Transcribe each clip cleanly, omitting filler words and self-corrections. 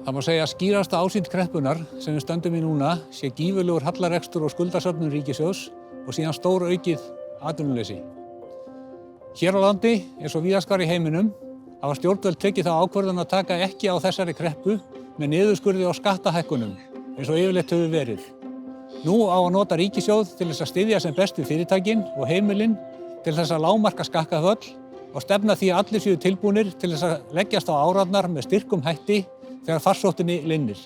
Það má segja að skýrasta ásýnd kreppunnar sem við stöndum í núna sé gífurlegur hallarekstur og skuldasöfnun ríkissjóðs og síðan stóraukið atvinnuleysi. Hér á landi, eins og víðast hvar í heiminum, hafa stjórnvöld tekið þá ákvörðun að taka ekki á þessari kreppu með niðurskurði og skattahækkunum, eins og yfirleitt hefur verið. Nú á að nota ríkissjóð til þess að styðja sem best við fyrirtækin og heimilin til þess að lágmarka skakkaföll og stefna því að allir séu tilbúnir til þess að leggjast á árarnar með styrkum hætti þegar farsóttinni linnir.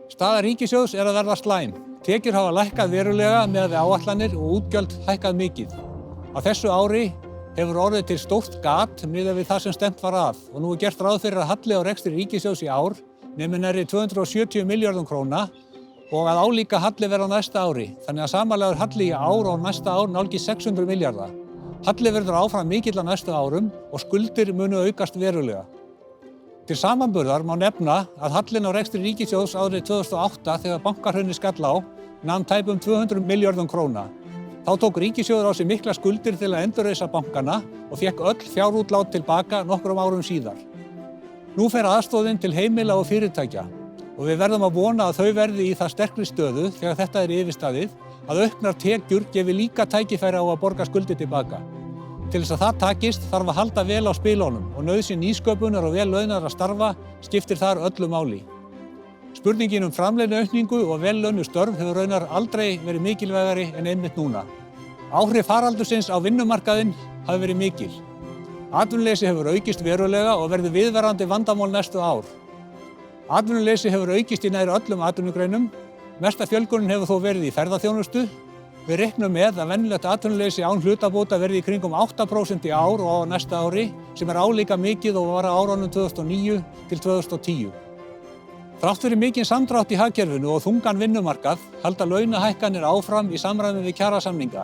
Staða ríkissjóðs er að verða slæm. Tekjur hafa lækkað verulega miðað við áætlanir og útgjöld hækkað mikið. Á þessu ári hefur orðið til stórt gat miðað við það sem stefnt var að og nú er gert ráð fyrir að halli á rekstri ríkissjóðs í ár nemi nærri 270 milljörðum króna og að álíka halli verða á næsta ári, þannig að samanlagður halli í ár og næsta ár nálgist 600 milljarða. Halli verður áfram mikill á næstu árum og skuldir munu aukast verulega. Til samanburðar má nefna að hallinn á rekstri ríkissjóðs árið 2008 þegar bankahrunið skall á nam tæpum 200 milljörðum króna. Þá tók ríkissjóður á sig mikla skuldir til að endurreisa bankana og fékk öll fjárútlát tilbaka nokkrum árum síðar. Nú fer aðstoðin til heimila og fyrirtækja og við verðum að vona að þau verði í það sterkri stöðu þegar þetta er yfirstaðið að auknar tekjur gefi líka tækifæri á að borga skuldir tilbaka. Til þess að það takist þarf að halda vel á spilunum og nauðsyn nýsköpunar og vel launaðra starfa skiptir þar öllu máli. Spurningin framleiðniaukningu og vel launuð störf hefur raunar aldrei verið mikilvægari en einmitt núna. Áhrif faraldursins á vinnumarkaðinn hafi verið mikil. Atvinnuleysi hefur aukist verulega og verður viðvarandi vandamál næstu ár. Atvinnuleysi hefur aukist í nær öllum atvinnugreinum. Mesta fjölgunin hefur þó verið í ferðaþjónustu. Við reiknum með að venjulegt atvinnuleysi án hlutabóta verði í kringum 8% í ár og á næsta ári, sem er álíka mikið og var á árunum 2009 til 2010. Þrátt fyrir mikinn samdrátt í hagkerfinu og þungan vinnumarkað halda launahækkanir áfram í samræmi við kjarasamninga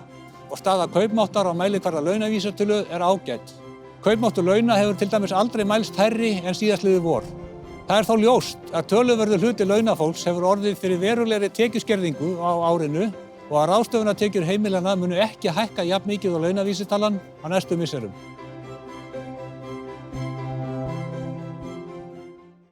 og staða kaupmáttar á mælikvarða launavísitölu er ágæt. Kaupmáttur launa hefur til dæmis aldrei mælst hærri en síðastliðið vor. Það er þá ljóst að töluverður hluti launafólks hefur orðið fyrir verulegri tekjuskerðingu á árinu og að ráðstöfunartekjur heimilanna munu ekki hækka jafn mikið á launavísitalan á næstu misserum.